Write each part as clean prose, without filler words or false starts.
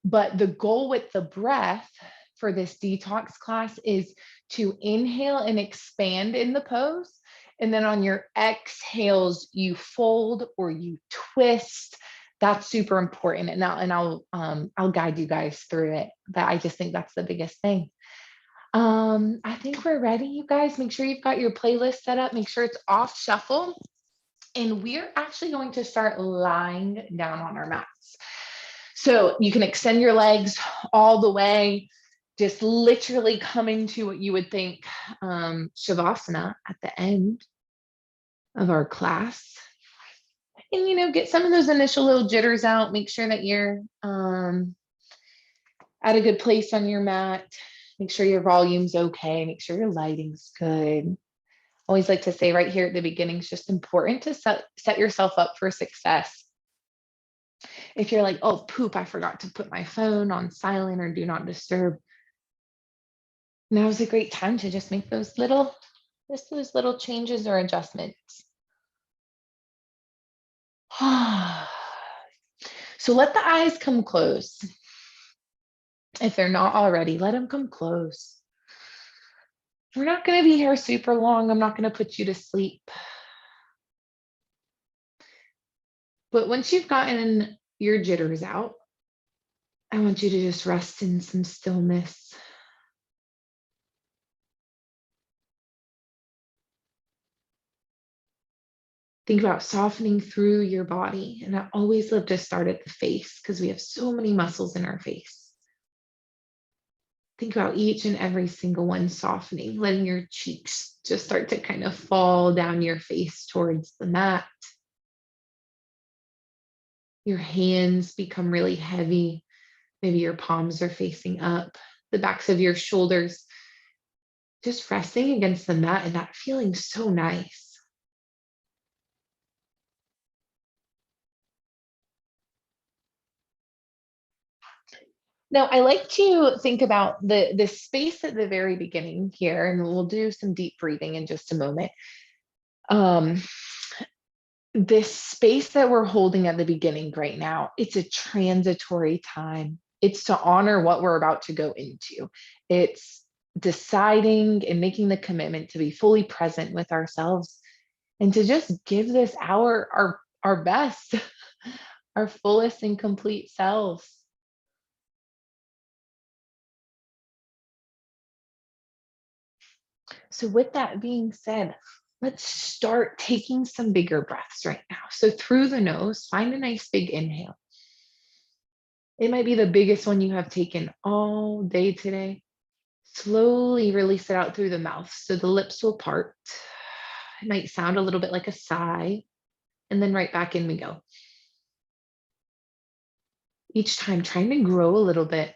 But the goal with the breath for this detox class is to inhale and expand in the pose. And then on your exhales, you fold or you twist. That's super important. And I'll guide you guys through it. But I just think that's the biggest thing. I think we're ready, you guys. Make sure you've got your playlist set up. Make sure it's off shuffle. And we're actually going to start lying down on our mats. So you can extend your legs all the way, just literally coming to what you would think Shavasana at the end of our class. And, get some of those initial little jitters out. Make sure that you're at a good place on your mat. Make sure your volume's okay. Make sure your lighting's good. Always like to say right here at the beginning, it's just important to set yourself up for success. If you're like, oh, poop, I forgot to put my phone on silent or do not disturb, now's a great time to just make those little changes or adjustments. So let the eyes come close. If they're not already, let them come close. We're not going to be here super long. I'm not going to put you to sleep. But once you've gotten your jitters out, I want you to just rest in some stillness. Think about softening through your body. And I always love to start at the face because we have so many muscles in our face. Think about each and every single one softening, letting your cheeks just start to kind of fall down your face towards the mat. Your hands become really heavy. Maybe your palms are facing up, the backs of your shoulders just resting against the mat and that feeling so nice. Now, I like to think about the space at the very beginning here, and we'll do some deep breathing in just a moment. This space that we're holding at the beginning right now, it's a transitory time. It's to honor what we're about to go into. It's deciding and making the commitment to be fully present with ourselves and to just give this hour our best, our fullest and complete selves. So with that being said, let's start taking some bigger breaths right now. So through the nose, find a nice big inhale. It might be the biggest one you have taken all day today. Slowly release it out through the mouth so the lips will part. It might sound a little bit like a sigh, and then right back in we go. Each time trying to grow a little bit.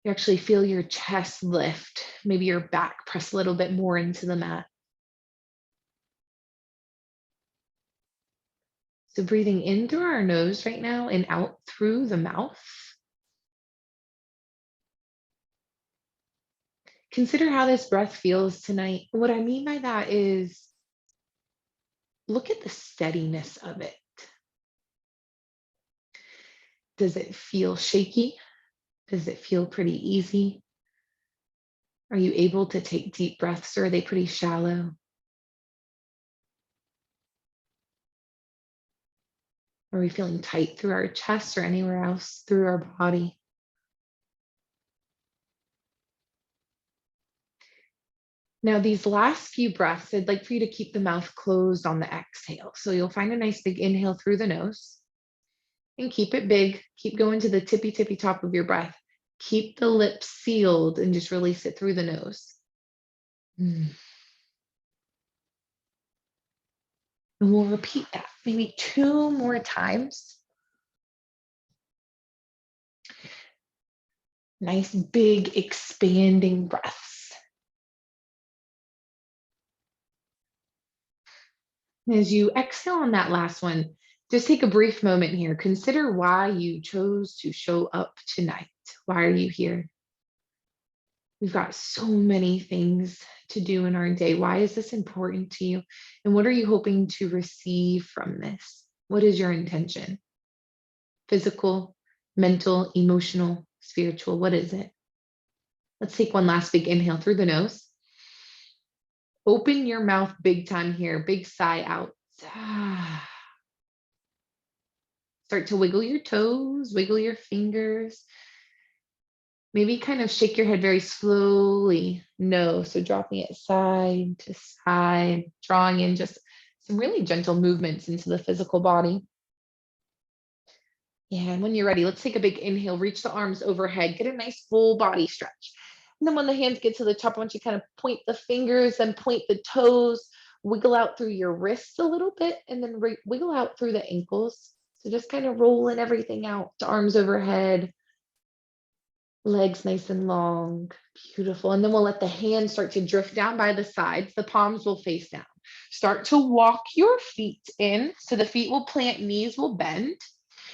You actually feel your chest lift, maybe your back press a little bit more into the mat. So breathing in through our nose right now and out through the mouth. Consider how this breath feels tonight. What I mean by that is look at the steadiness of it. Does it feel shaky? Does it feel pretty easy? Are you able to take deep breaths or are they pretty shallow? Are we feeling tight through our chest or anywhere else through our body? Now, these last few breaths, I'd like for you to keep the mouth closed on the exhale. So you'll find a nice big inhale through the nose and keep it big. Keep going to the tippy top of your breath. Keep the lips sealed and just release it through the nose. And we'll repeat that maybe 2 more times. Nice, big, expanding breaths. As you exhale on that last one, just take a brief moment here. Consider why you chose to show up tonight. Why are you here? We've got so many things to do in our day. Why is this important to you? And what are you hoping to receive from this? What is your intention? Physical, Mental, emotional, spiritual? What is it? Let's take one last big inhale through the nose. Open your mouth big time here. Big sigh out. Start to wiggle your toes, wiggle your fingers. Maybe kind of shake your head very slowly. No, so dropping it side to side, drawing in just some really gentle movements into the physical body. Yeah, and when you're ready, let's take a big inhale, reach the arms overhead, get a nice full body stretch. And then when the hands get to the top, I want you to kind of point the fingers and point the toes, wiggle out through your wrists a little bit, and then wiggle out through the ankles. So just kind of rolling everything out, the arms overhead, legs nice and long, beautiful. And then we'll let the hands start to drift down by the sides. The palms will face down. Start to walk your feet in. So the feet will plant, knees will bend.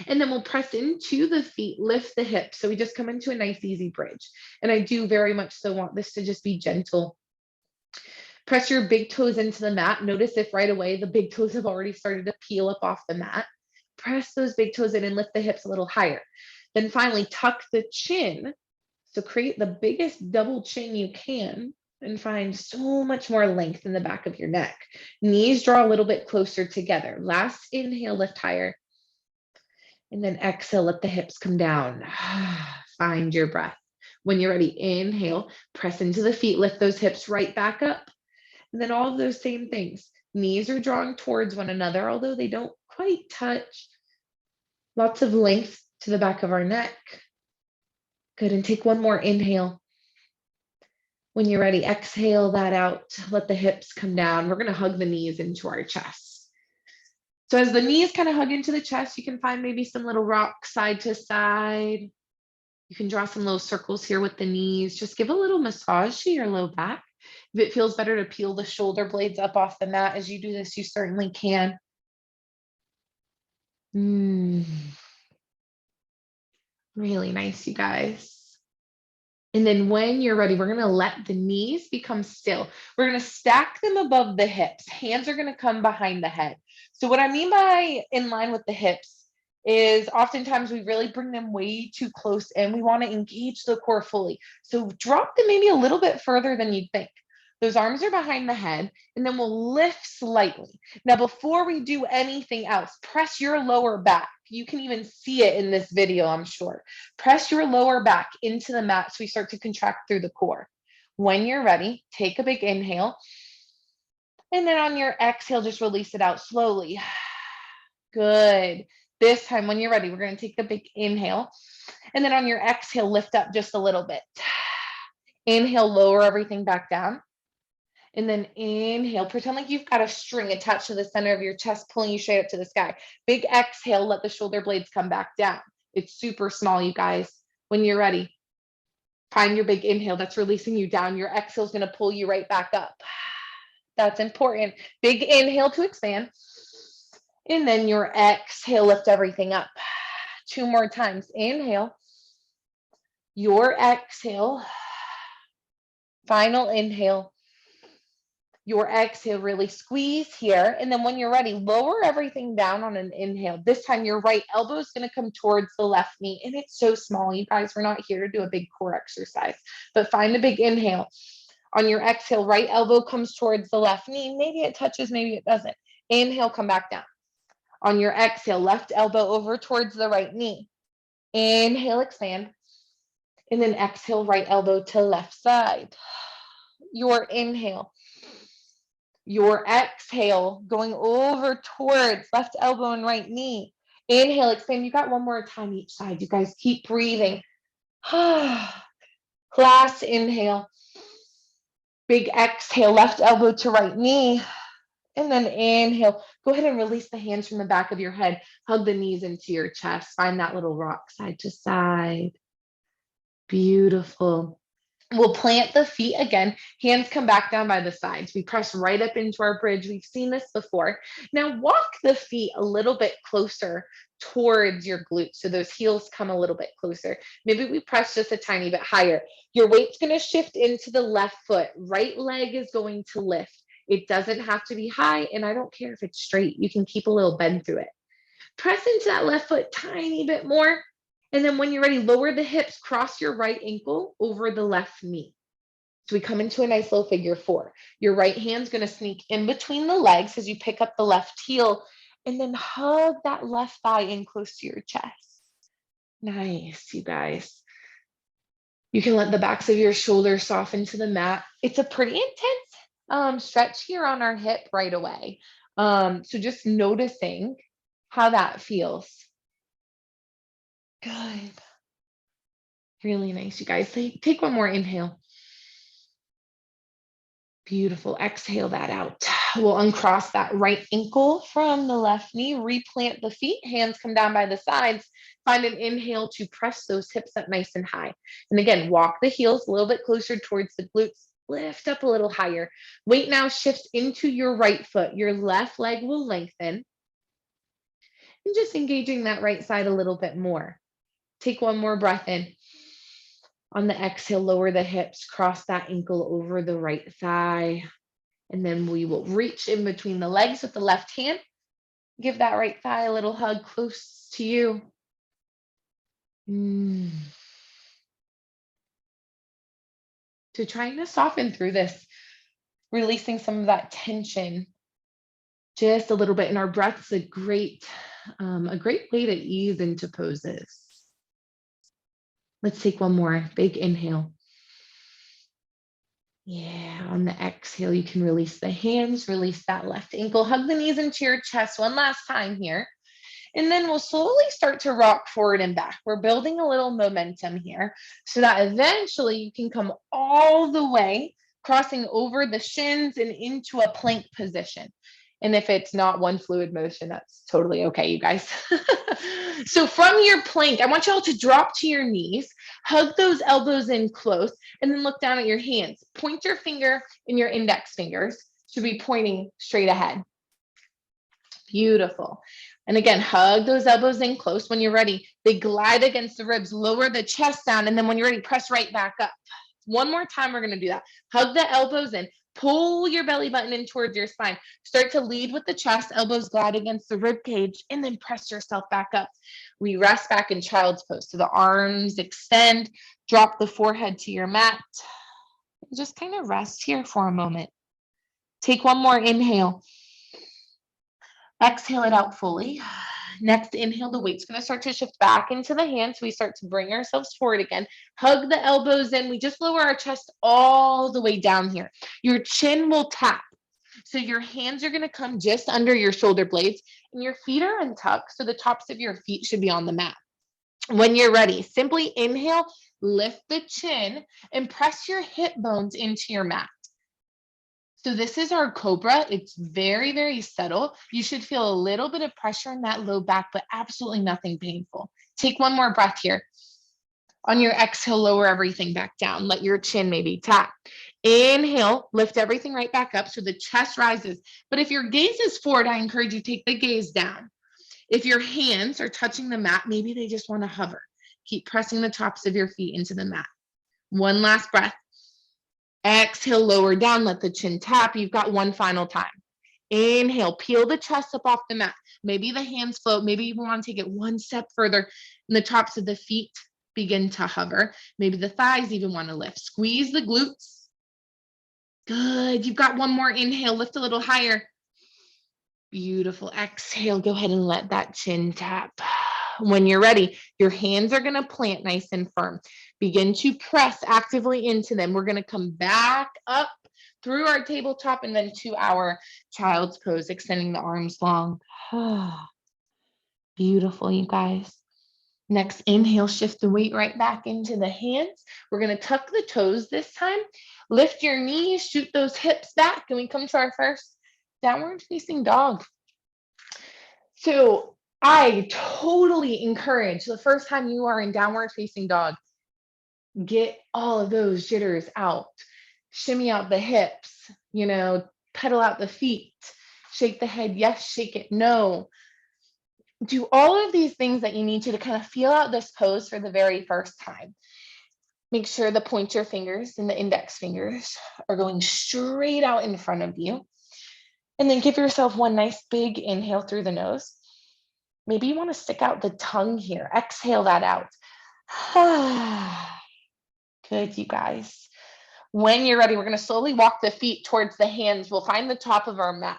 And then we'll press into the feet, lift the hips. So we just come into a nice, easy bridge. And I do very much so want this to just be gentle. Press your big toes into the mat. Notice if right away the big toes have already started to peel up off the mat. Press those big toes in and lift the hips a little higher. Then finally tuck the chin. So create the biggest double chin you can and find so much more length in the back of your neck. Knees draw a little bit closer together. Last inhale, lift higher. And then exhale, let the hips come down. Find your breath. When you're ready, inhale, press into the feet, lift those hips right back up. And then all of those same things. Knees are drawing towards one another, although they don't quite touch. Lots of length to the back of our neck. Good, and take one more inhale. When you're ready, exhale that out. Let the hips come down. We're gonna hug the knees into our chest. So as the knees kind of hug into the chest, you can find maybe some little rocks side to side. You can draw some little circles here with the knees. Just give a little massage to your low back. If it feels better to peel the shoulder blades up off the mat as you do this, you certainly can. Really nice, you guys. And then when you're ready, we're going to let the knees become still. We're going to stack them above the hips. Hands are going to come behind the head. So what I mean by in line with the hips is oftentimes we really bring them way too close and we want to engage the core fully. So drop them maybe a little bit further than you'd think. Those arms are behind the head, and then we'll lift slightly. Now, before we do anything else, press your lower back. You can even see it in this video, I'm sure. Press your lower back into the mat so we start to contract through the core. When you're ready, take a big inhale. And then on your exhale, just release it out slowly. Good. This time, when you're ready, we're going to take a big inhale. And then on your exhale, lift up just a little bit. Inhale, lower everything back down. And then inhale, pretend like you've got a string attached to the center of your chest, pulling you straight up to the sky. Big exhale, let the shoulder blades come back down. It's super small, you guys. When you're ready, find your big inhale that's releasing you down. Your exhale is going to pull you right back up. That's important. Big inhale to expand. And then your exhale, lift everything up. 2 more times. Inhale. Your exhale. Final inhale. Your exhale, really squeeze here. And then when you're ready, lower everything down on an inhale. This time your right elbow is going to come towards the left knee. And it's so small, you guys. We're not here to do a big core exercise, but find a big inhale. On your exhale, right elbow comes towards the left knee. Maybe it touches, maybe it doesn't. Inhale, come back down. On your exhale, left elbow over towards the right knee. Inhale, expand. And then exhale, right elbow to left side. Your inhale. Your exhale, going over towards left elbow and right knee. Inhale, expand. You got one more time each side. You guys keep breathing. Last inhale. Big exhale, left elbow to right knee. And then inhale. Go ahead and release the hands from the back of your head. Hug the knees into your chest. Find that little rock side to side. Beautiful. We'll plant the feet again. Hands come back down by the sides. We press right up into our bridge. We've seen this before. Now walk the feet a little bit closer towards your glutes. So those heels come a little bit closer. Maybe we press just a tiny bit higher. Your weight's going to shift into the left foot. Right leg is going to lift. It doesn't have to be high, and I don't care if it's straight. You can keep a little bend through it. Press into that left foot tiny bit more. And then when you're ready, lower the hips, cross your right ankle over the left knee. So we come into a nice little figure four. Your right hand's going to sneak in between the legs as you pick up the left heel and then hug that left thigh in close to your chest. Nice, you guys. You can let the backs of your shoulders soften to the mat. It's a pretty intense stretch here on our hip right away. So just noticing how that feels. Good. Really nice, you guys. Take one more inhale. Beautiful. Exhale that out. We'll uncross that right ankle from the left knee, replant the feet, hands come down by the sides. Find an inhale to press those hips up nice and high. And again, walk the heels a little bit closer towards the glutes. Lift up a little higher. Weight now shifts into your right foot. Your left leg will lengthen. And just engaging that right side a little bit more. Take one more breath in. On the exhale, lower the hips, cross that ankle over the right thigh. And then we will reach in between the legs with the left hand. Give that right thigh a little hug close to you. So trying to soften through this, releasing some of that tension just a little bit. And our breath is a great way to ease into poses. Let's take one more big inhale. Yeah, on the exhale, you can release the hands, release that left ankle, hug the knees into your chest one last time here. And then we'll slowly start to rock forward and back. We're building a little momentum here so that eventually you can come all the way, crossing over the shins and into a plank position. And if it's not one fluid motion, that's totally okay, you guys. So from your plank, I want you all to drop to your knees, hug those elbows in close, and then look down at your hands. Point your finger and your index fingers should be pointing straight ahead. Beautiful. And again, hug those elbows in close. When you're ready, they glide against the ribs, lower the chest down, and then when you're ready, press right back up. One more time, we're going to do that. Hug the elbows in, pull your belly button in towards your spine. Start to lead with the chest, elbows glide against the rib cage, and then press yourself back up. We rest back in child's pose. So the arms extend, drop the forehead to your mat. Just kind of rest here for a moment. Take one more inhale. Exhale it out fully. Next inhale, the weight's going to start to shift back into the hands. We start to bring ourselves forward again. Hug the elbows in. We just lower our chest all the way down here. Your chin will tap. So your hands are going to come just under your shoulder blades and your feet are untucked. So the tops of your feet should be on the mat. When you're ready, simply inhale, lift the chin and press your hip bones into your mat. So this is our cobra. It's very, very subtle. You should feel a little bit of pressure in that low back, but absolutely nothing painful. Take one more breath here. On your exhale, lower everything back down. Let your chin maybe tap. Inhale, lift everything right back up so the chest rises. But if your gaze is forward, I encourage you to take the gaze down. If your hands are touching the mat, maybe they just want to hover. Keep pressing the tops of your feet into the mat. One last breath. Exhale, lower down, let the chin tap. You've got one final time. Inhale, peel the chest up off the mat. Maybe the hands float. Maybe you want to take it one step further and the tops of the feet begin to hover. Maybe the thighs even want to lift. Squeeze the glutes. Good. You've got one more inhale. Lift a little higher. Beautiful. Exhale. Go ahead and let that chin tap. When you're ready, your hands are going to plant nice and firm. Begin to press actively into them. We're going to come back up through our tabletop and then to our child's pose, extending the arms long. Beautiful, you guys. Next inhale, shift the weight right back into the hands. We're going to tuck the toes this time. Lift your knees, shoot those hips back, and we come to our first downward facing dog. So I totally encourage the first time you are in downward facing dog, get all of those jitters out, shimmy out the hips, pedal out the feet, shake the head, yes, shake it, no. Do all of these things that you need to kind of feel out this pose for the very first time. Make sure the pointer fingers and the index fingers are going straight out in front of you. And then give yourself one nice big inhale through the nose. Maybe you want to stick out the tongue here. Exhale that out. Good, you guys. When you're ready, we're going to slowly walk the feet towards the hands. We'll find the top of our mat.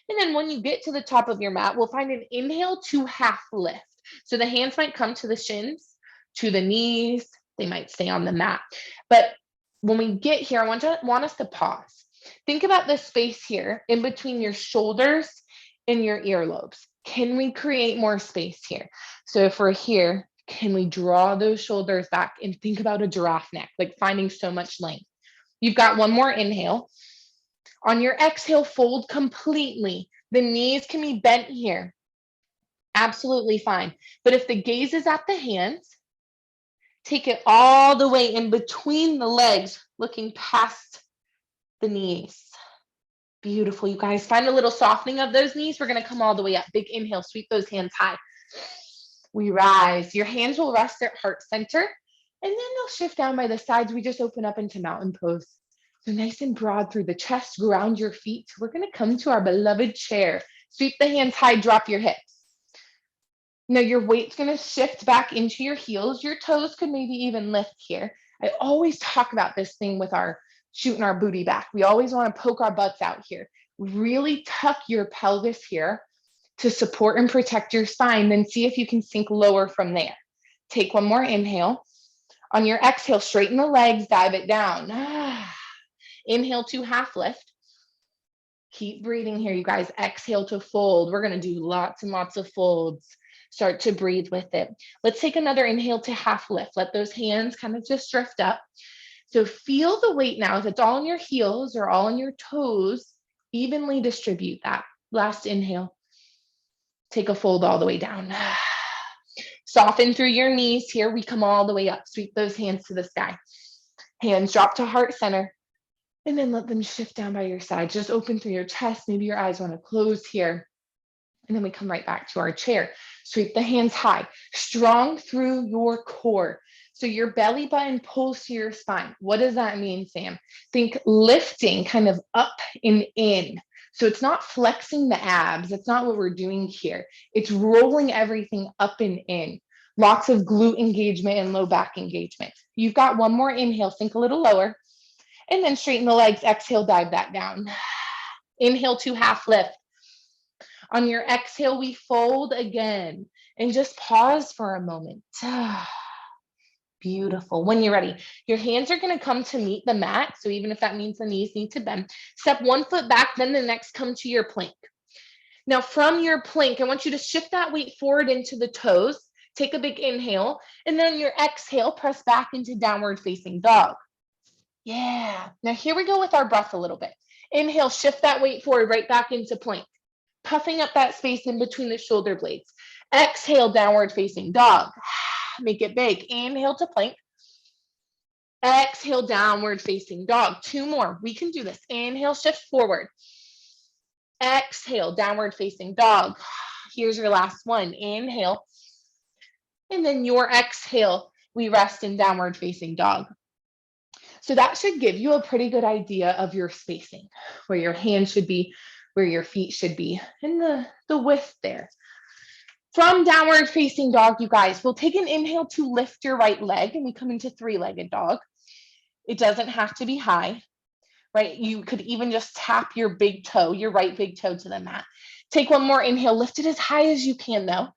And then when you get to the top of your mat, we'll find an inhale to half lift. So the hands might come to the shins, to the knees. They might stay on the mat. But when we get here, I want us to pause. Think about the space here in between your shoulders and your earlobes. Can we create more space here? So if we're here, can we draw those shoulders back and think about a giraffe neck, like finding so much length? You've got one more inhale. On your exhale, fold completely. The knees can be bent here. Absolutely fine. But if the gaze is at the hands, take it all the way in between the legs, looking past the knees. Beautiful, you guys. Find a little softening of those knees. We're going to come all the way up. Big inhale, sweep those hands high. We rise. Your hands will rest at heart center, and then they'll shift down by the sides. We just open up into mountain pose. So nice and broad through the chest, ground your feet. We're going to come to our beloved chair. Sweep the hands high, drop your hips. Now your weight's going to shift back into your heels. Your toes could maybe even lift here. I always talk about this thing with our shooting our booty back. We always want to poke our butts out here. Really tuck your pelvis here to support and protect your spine. Then see if you can sink lower from there. Take one more inhale. On your exhale, straighten the legs, dive it down. Inhale to half lift. Keep breathing here, you guys. Exhale to fold. We're going to do lots and lots of folds. Start to breathe with it. Let's take another inhale to half lift. Let those hands kind of just drift up. So feel the weight now. If it's all on your heels or all on your toes, evenly distribute that. Last inhale. Take a fold all the way down. Soften through your knees here. We come all the way up. Sweep those hands to the sky. Hands drop to heart center. And then let them shift down by your side. Just open through your chest. Maybe your eyes want to close here. And then we come right back to our chair. Sweep the hands high. Strong through your core. So your belly button pulls to your spine. What does that mean, Sam? Think lifting kind of up and in. So it's not flexing the abs. That's not what we're doing here. It's rolling everything up and in. Lots of glute engagement and low back engagement. You've got one more inhale. Sink a little lower. And then straighten the legs. Exhale, dive that down. Inhale to half lift. On your exhale, we fold again. And just pause for a moment. Beautiful. When you're ready, your hands are going to come to meet the mat. So even if that means the knees need to bend, step one foot back, then the next come to your plank. Now from your plank, I want you to shift that weight forward into the toes. Take a big inhale. And then your exhale, press back into downward facing dog. Yeah. Now here we go with our breath a little bit. Inhale, shift that weight forward, right back into plank. Puffing up that space in between the shoulder blades. Exhale, downward facing dog. Make it big. Inhale to plank. Exhale, downward facing dog. Two more. We can do this. Inhale, shift forward. Exhale, downward facing dog. Here's your last one. Inhale. And then your exhale, we rest in downward facing dog. So that should give you a pretty good idea of your spacing, where your hands should be, where your feet should be, and the width there. From downward facing dog, you guys, we'll take an inhale to lift your right leg, and we come into three-legged dog. It doesn't have to be high, right? You could even just tap your big toe, your right big toe to the mat. Take one more inhale, lift it as high as you can though.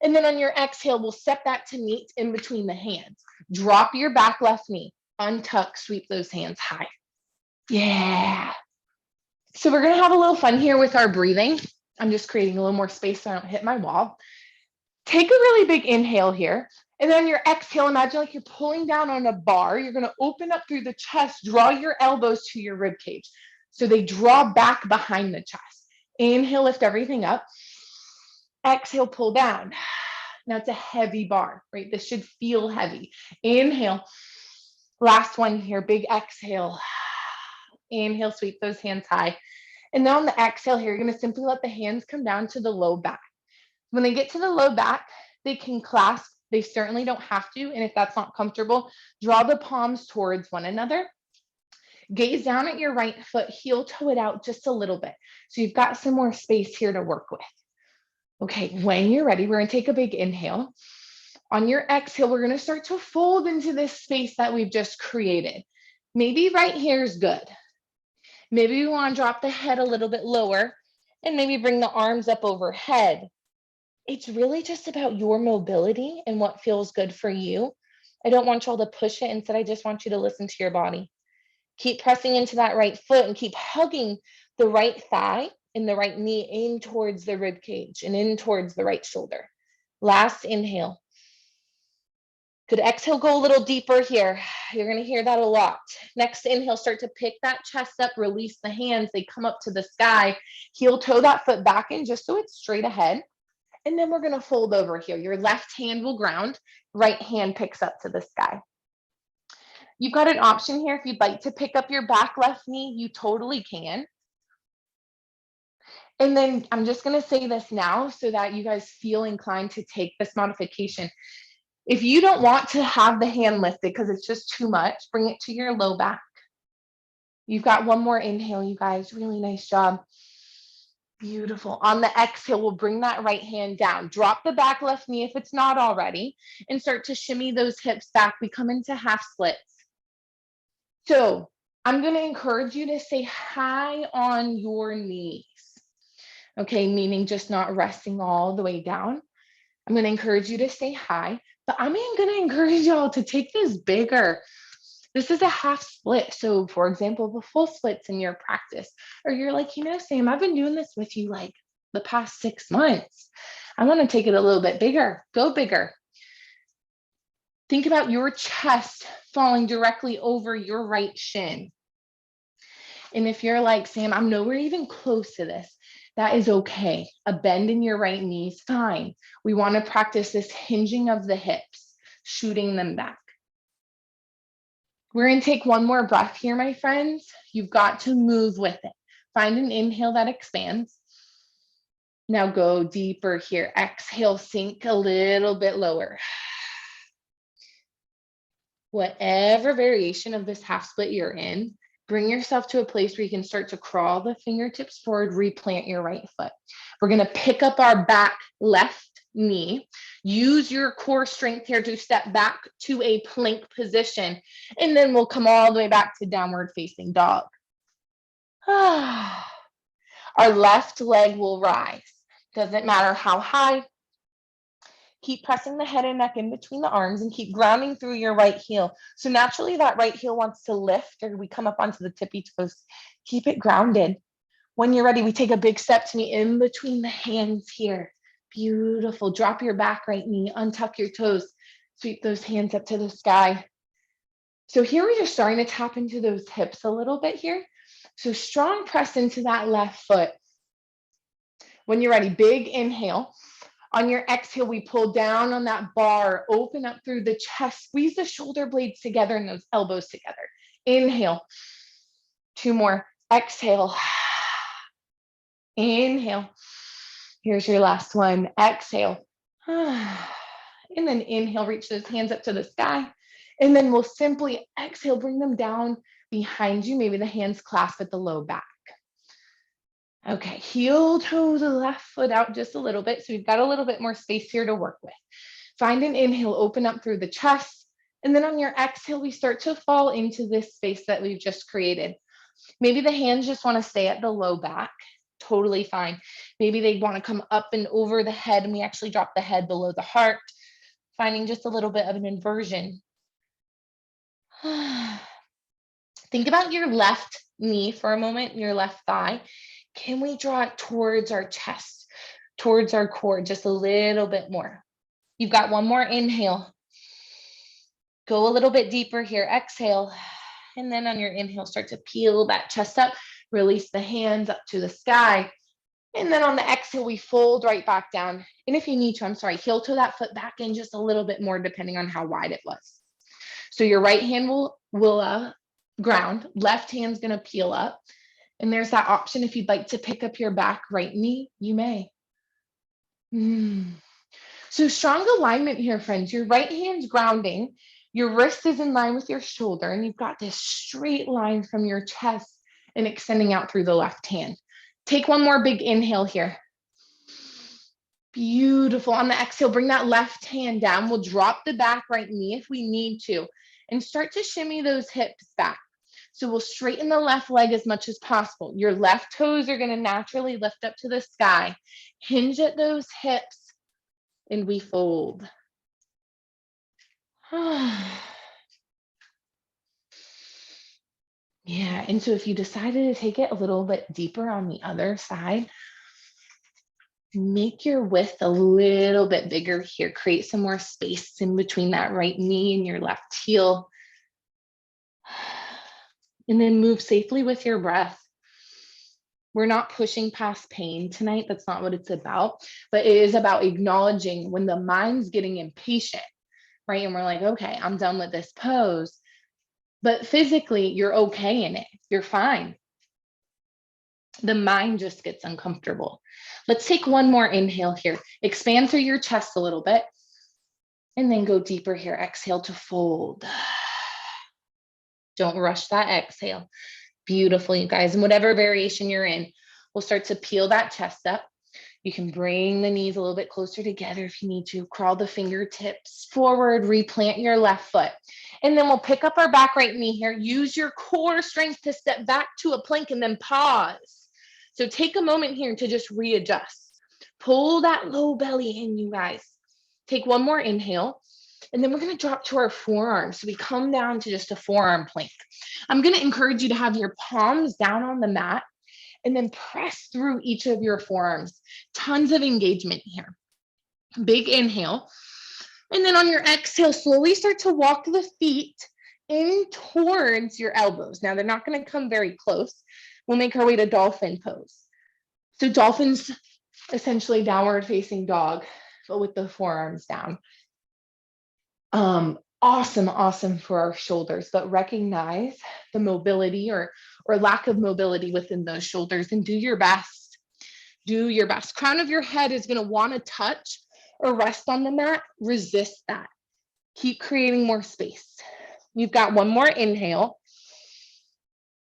And then on your exhale, we'll step that to meet in between the hands. Drop your back left knee. Untuck, sweep those hands high. Yeah. So we're going to have a little fun here with our breathing. I'm just creating a little more space so I don't hit my wall. Take a really big inhale here. And then your exhale, imagine like you're pulling down on a bar. You're going to open up through the chest, draw your elbows to your rib cage. So they draw back behind the chest. Inhale, lift everything up. Exhale, pull down. Now it's a heavy bar, right? This should feel heavy. Inhale. Last one here, big exhale. Inhale, sweep those hands high. And then on the exhale here, you're going to simply let the hands come down to the low back. When they get to the low back, they can clasp. They certainly don't have to. And if that's not comfortable, draw the palms towards one another. Gaze down at your right foot, heel toe it out just a little bit. So you've got some more space here to work with. Okay, when you're ready, we're going to take a big inhale. On your exhale, we're going to start to fold into this space that we've just created. Maybe right here is good. Maybe you want to drop the head a little bit lower and maybe bring the arms up overhead. It's really just about your mobility and what feels good for you. I don't want y'all to push it. Instead, I just want you to listen to your body. Keep pressing into that right foot and keep hugging the right thigh and the right knee in towards the rib cage and in towards the right shoulder. Last inhale. Good. Exhale, go a little deeper here. You're going to hear that a lot. Next inhale, start to pick that chest up, release the hands. They come up to the sky. Heel toe that foot back in just so it's straight ahead. And then we're going to fold over here. Your left hand will ground, right hand picks up to the sky. You've got an option here. If you'd like to pick up your back left knee, you totally can. And then I'm just going to say this now so that you guys feel inclined to take this modification. If you don't want to have the hand lifted because it's just too much, bring it to your low back. You've got one more inhale, you guys. Really nice job. Beautiful. On the exhale, we'll bring that right hand down. Drop the back left knee if it's not already, and start to shimmy those hips back. We come into half splits. So I'm going to encourage you to stay high on your knees. Okay, meaning just not resting all the way down. I'm going to encourage you to stay high, but I'm going to encourage y'all to take this bigger. This is a half split. So for example, the full splits in your practice, or you're like, Sam, I've been doing this with you like the past 6 months. I want to take it a little bit bigger. Go bigger. Think about your chest falling directly over your right shin. And if you're like, Sam, I'm nowhere even close to this, that is okay. A bend in your right knee is fine. We want to practice this hinging of the hips, shooting them back. We're going to take one more breath here, my friends. You've got to move with it. Find an inhale that expands. Now go deeper here. Exhale, sink a little bit lower. Whatever variation of this half split you're in, bring yourself to a place where you can start to crawl the fingertips forward, replant your right foot. We're going to pick up our back left knee. Use your core strength here to step back to a plank position. And then we'll come all the way back to downward facing dog. Our left leg will rise. Doesn't matter how high. Keep pressing the head and neck in between the arms and keep grounding through your right heel. So naturally that right heel wants to lift, or we come up onto the tippy toes. Keep it grounded. When you're ready, we take a big step to me in between the hands here. Beautiful. Drop your back right knee, untuck your toes, sweep those hands up to the sky. So here we're just starting to tap into those hips a little bit here. So strong press into that left foot. When you're ready, big inhale. On your exhale, we pull down on that bar, open up through the chest, squeeze the shoulder blades together and those elbows together. Inhale. 2 more. Exhale. Inhale. Here's your last one. Exhale. And then inhale, reach those hands up to the sky. And then we'll simply exhale, bring them down behind you. Maybe the hands clasp at the low back. Okay, heel toe the left foot out just a little bit. So we've got a little bit more space here to work with. Find an inhale, open up through the chest. And then on your exhale, we start to fall into this space that we've just created. Maybe the hands just want to stay at the low back. Totally fine. Maybe they want to come up and over the head, and we actually drop the head below the heart, finding just a little bit of an inversion. Think about your left knee for a moment, your left thigh. Can we draw it towards our chest, towards our core, just a little bit more? You've got one more inhale. Go a little bit deeper here. Exhale. And then on your inhale, start to peel that chest up. Release the hands up to the sky. And then on the exhale, we fold right back down. And if you need to, heel toe that foot back in just a little bit more, depending on how wide it was. So your right hand will ground. Left hand's going to peel up. And there's that option. If you'd like to pick up your back right knee, you may. So strong alignment here, friends. Your right hand's grounding. Your wrist is in line with your shoulder. And you've got this straight line from your chest and extending out through the left hand. Take one more big inhale here. Beautiful. On the exhale, bring that left hand down. We'll drop the back right knee if we need to and start to shimmy those hips back. So we'll straighten the left leg as much as possible. Your left toes are going to naturally lift up to the sky. Hinge at those hips and we fold. Yeah, and so if you decided to take it a little bit deeper on the other side, make your width a little bit bigger here. Create some more space in between that right knee and your left heel. And then move safely with your breath. We're not pushing past pain tonight. That's not what it's about. But it is about acknowledging when the mind's getting impatient, right? And we're like, okay, I'm done with this pose. But physically, you're okay in it. You're fine. The mind just gets uncomfortable. Let's take one more inhale here. Expand through your chest a little bit. And then go deeper here. Exhale to fold. Don't rush that exhale. Beautiful, you guys. And whatever variation you're in, we'll start to peel that chest up. You can bring the knees a little bit closer together if you need to. Crawl the fingertips forward, replant your left foot. And then we'll pick up our back right knee here. Use your core strength to step back to a plank and then pause. So take a moment here to just readjust. Pull that low belly in, you guys. Take one more inhale. And then we're going to drop to our forearms. So we come down to just a forearm plank. I'm going to encourage you to have your palms down on the mat and then press through each of your forearms. Tons of engagement here. Big inhale. And then on your exhale, slowly start to walk the feet in towards your elbows. Now, they're not going to come very close. We'll make our way to dolphin pose. So dolphin's essentially downward facing dog, but with the forearms down. Awesome for our shoulders, but recognize the mobility or lack of mobility within those shoulders and do your best. Do your best. Crown of your head is going to want to touch or rest on the mat. Resist that. Keep creating more space. You've got one more inhale.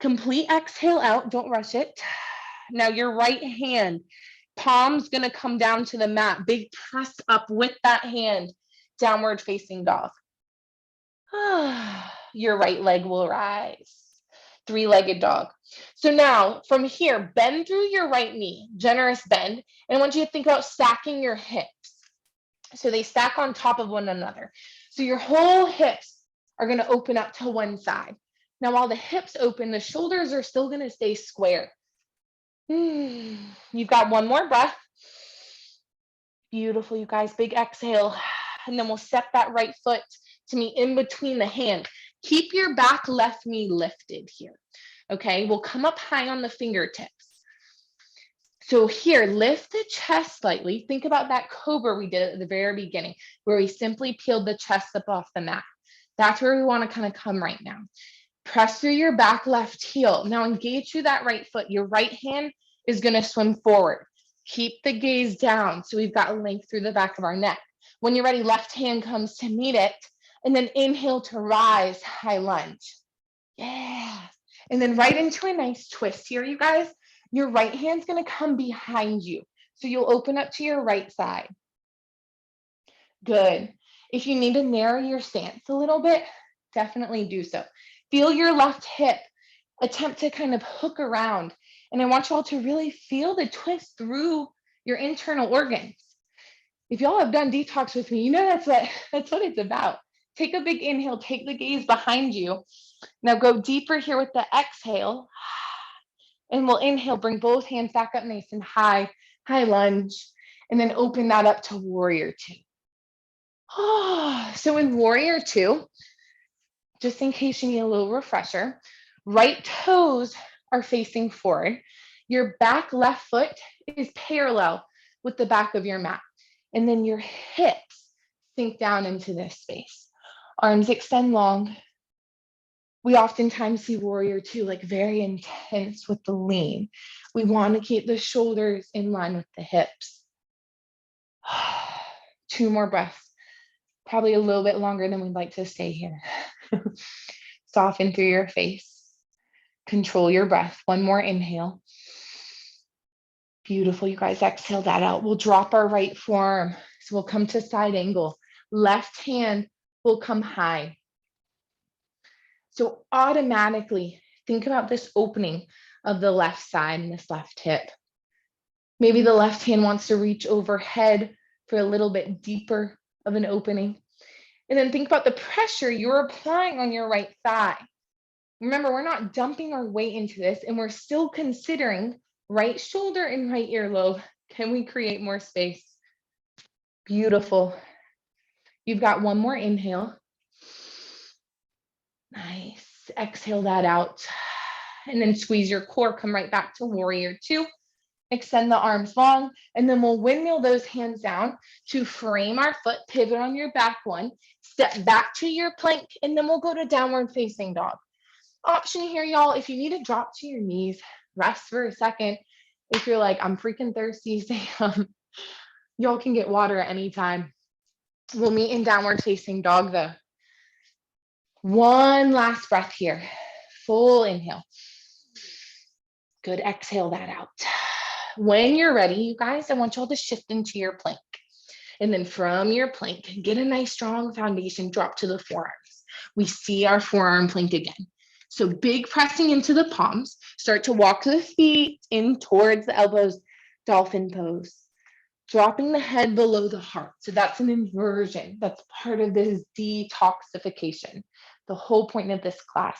Complete exhale out. Don't rush it. Now your right hand, palm's going to come down to the mat. Big press up with that hand. Downward facing dog. Your right leg will rise. Three-legged dog. So now from here, bend through your right knee, generous bend. And I want you to think about stacking your hips. So they stack on top of one another. So your whole hips are going to open up to one side. Now, while the hips open, the shoulders are still going to stay square. You've got one more breath. Beautiful, you guys. Big exhale. And then we'll step that right foot to meet in between the hand. Keep your back left knee lifted here. Okay, we'll come up high on the fingertips. So here, lift the chest slightly. Think about that cobra we did at the very beginning, where we simply peeled the chest up off the mat. That's where we want to kind of come right now. Press through your back left heel. Now engage through that right foot. Your right hand is going to swim forward. Keep the gaze down. So we've got length through the back of our neck. When you're ready, left hand comes to meet it. And then inhale to rise, high lunge. Yeah. And then right into a nice twist here, you guys. Your right hand's going to come behind you. So you'll open up to your right side. Good. If you need to narrow your stance a little bit, definitely do so. Feel your left hip. Attempt to kind of hook around. And I want you all to really feel the twist through your internal organs. If y'all have done detox with me, you know that's what it's about. Take a big inhale, take the gaze behind you. Now go deeper here with the exhale. And we'll inhale, bring both hands back up nice and high, high lunge, and then open that up to warrior two. So in warrior two, just in case you need a little refresher, right toes are facing forward. Your back left foot is parallel with the back of your mat. And then your hips sink down into this space. Arms extend long. We oftentimes see warrior two like very intense with the lean. We want to keep the shoulders in line with the hips. 2 more breaths. Probably a little bit longer than we'd like to stay here. Soften through your face. Control your breath. One more inhale. Beautiful, you guys. Exhale that out. We'll drop our right forearm. So we'll come to side angle. Left hand will come high. So automatically think about this opening of the left side and this left hip. Maybe the left hand wants to reach overhead for a little bit deeper of an opening. And then think about the pressure you're applying on your right thigh. Remember, we're not dumping our weight into this, and we're still considering right shoulder and right earlobe. Can we create more space? Beautiful. You've got one more inhale. Nice. Exhale that out. And then squeeze your core. Come right back to warrior two. Extend the arms long, and then we'll windmill those hands down to frame our foot, pivot on your back one, step back to your plank, and then we'll go to downward facing dog. Option here, y'all, if you need to drop to your knees, rest for a second. If you're like, I'm freaking thirsty, say, y'all can get water at any time. We'll meet in downward facing dog though. One last breath here. Full inhale. Good, exhale that out. When you're ready, you guys, I want y'all to shift into your plank. And then from your plank, get a nice strong foundation, drop to the forearms. We see our forearm plank again. So big pressing into the palms, start to walk the feet in towards the elbows, dolphin pose. Dropping the head below the heart. So that's an inversion. That's part of this detoxification, the whole point of this class.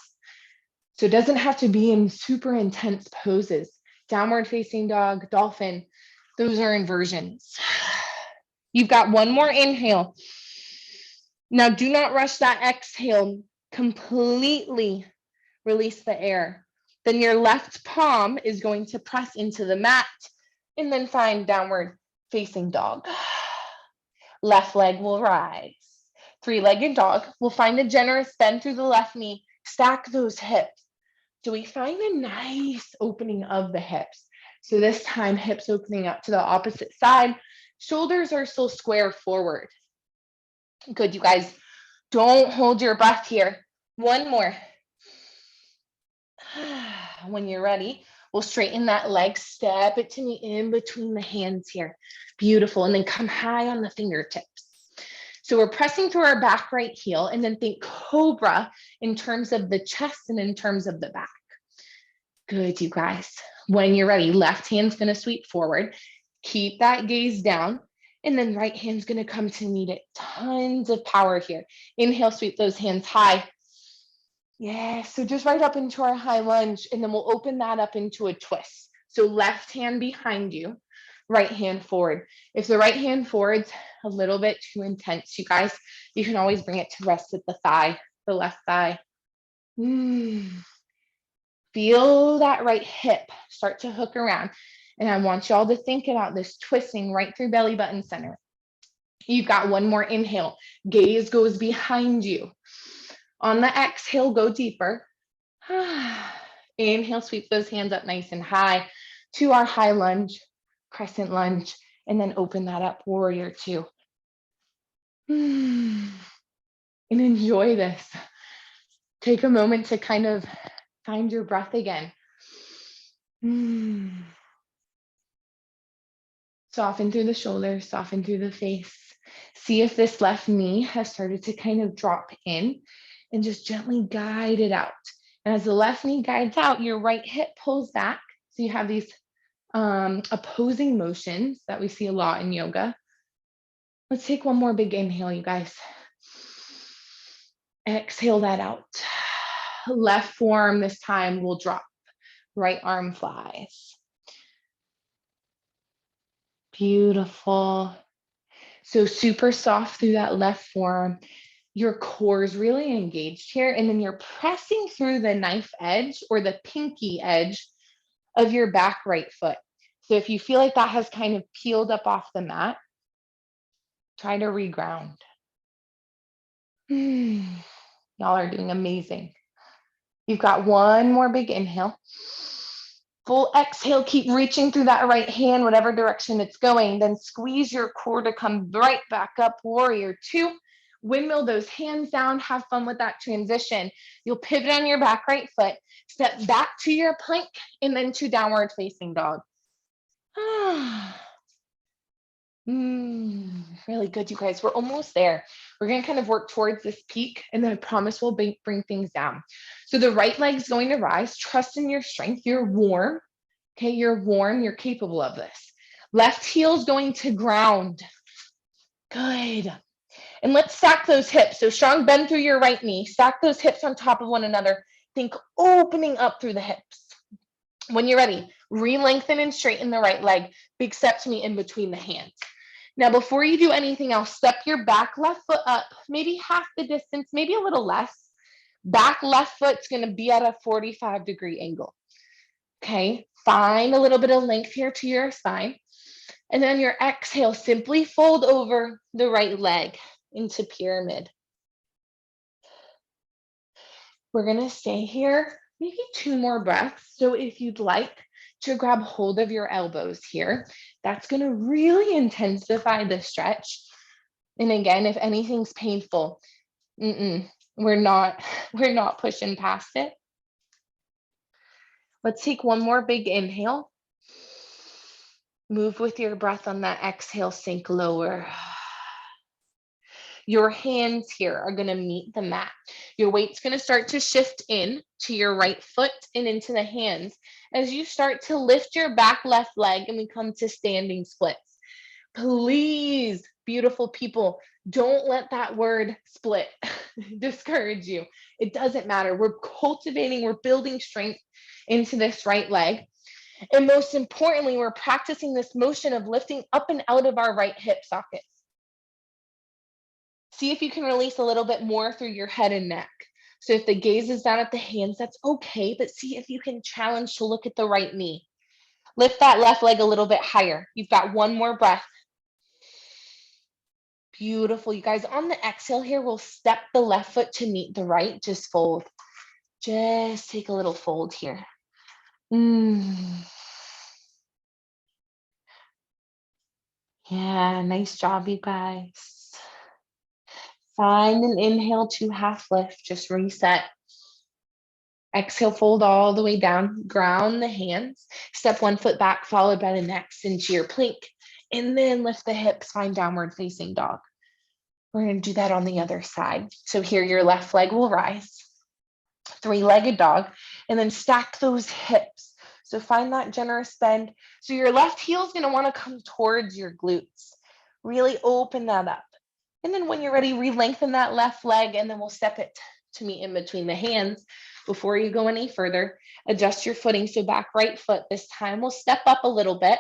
So it doesn't have to be in super intense poses. Downward facing dog, dolphin, those are inversions. You've got one more inhale. Now do not rush that exhale. Completely release the air. Then your left palm is going to press into the mat and then find downward facing dog. Left leg will rise. Three-legged dog. We'll find a generous bend through the left knee. Stack those hips. So we find a nice opening of the hips. So this time, hips opening up to the opposite side. Shoulders are still square forward. Good, you guys. Don't hold your breath here. One more. When you're ready, we'll straighten that leg, step it to me in between the hands here. Beautiful. And then come high on the fingertips. So we're pressing through our back right heel, and then think cobra in terms of the chest and in terms of the back. Good, you guys. When you're ready, left hand's going to sweep forward. Keep that gaze down. And then right hand's going to come to meet it. Tons of power here. Inhale, sweep those hands high. Yeah, so just right up into our high lunge, and then we'll open that up into a twist. So left hand behind you, right hand forward. If the right hand forward's a little bit too intense, you guys, you can always bring it to rest at the thigh, the left thigh. Feel that right hip start to hook around. And I want y'all to think about this twisting right through belly button center. You've got one more inhale. Gaze goes behind you. On the exhale, go deeper. Inhale, sweep those hands up nice and high to our high lunge, crescent lunge, and then open that up, warrior two. And enjoy this. Take a moment to kind of find your breath again. Soften through the shoulders, soften through the face. See if this left knee has started to kind of drop in, and just gently guide it out. And as the left knee guides out, your right hip pulls back. So you have these opposing motions that we see a lot in yoga. Let's take one more big inhale, you guys. Exhale that out. Left forearm this time will drop. Right arm flies. Beautiful. So super soft through that left forearm. Your core is really engaged here, and then you're pressing through the knife edge or the pinky edge of your back right foot. So if you feel like that has kind of peeled up off the mat, try to reground. Y'all are doing amazing. You've got one more big inhale. Full exhale, keep reaching through that right hand, whatever direction it's going. Then squeeze your core to come right back up, warrior two. Windmill those hands down, have fun with that transition. You'll pivot on your back right foot, step back to your plank, and then to downward facing dog. Really good, you guys. We're almost there. We're going to kind of work towards this peak, and then I promise we'll bring things down. So the right leg's going to rise. Trust in your strength. You're warm. Okay, you're warm. You're capable of this. Left heel's going to ground. Good. And let's stack those hips. So strong bend through your right knee. Stack those hips on top of one another. Think opening up through the hips. When you're ready, re-lengthen and straighten the right leg. Big step to meet in between the hands. Now, before you do anything else, step your back left foot up, maybe half the distance, maybe a little less. Back left foot's going to be at a 45-degree angle. Okay, find a little bit of length here to your spine. And then your exhale, simply fold over the right leg into pyramid. We're going to stay here maybe 2 more breaths. So if you'd like to grab hold of your elbows here, that's going to really intensify the stretch. And again, if anything's painful, we're not pushing past it. Let's take one more big inhale. Move with your breath on that exhale, sink lower. Your hands here are going to meet the mat. Your weight's going to start to shift in to your right foot and into the hands as you start to lift your back left leg and we come to standing splits. Please, beautiful people, don't let that word split discourage you. It doesn't matter. We're cultivating, we're building strength into this right leg. And most importantly, we're practicing this motion of lifting up and out of our right hip sockets. See if you can release a little bit more through your head and neck. So if the gaze is down at the hands, that's okay, but see if you can challenge to look at the right knee. Lift that left leg a little bit higher. You've got one more breath. Beautiful. You guys, on the exhale here, we'll step the left foot to meet the right. Just fold. Just take a little fold here. Yeah, nice job, you guys. Find an inhale to half lift. Just reset. Exhale, fold all the way down. Ground the hands. Step one foot back, followed by the next into your plank. And then lift the hips, find downward facing dog. We're going to do that on the other side. So here, your left leg will rise. 3-legged dog. And then stack those hips. So find that generous bend. So your left heel is going to want to come towards your glutes. Really open that up. And then when you're ready, re-lengthen that left leg, and then we'll step it to meet in between the hands. Before you go any further, adjust your footing. So back right foot this time. We'll step up a little bit,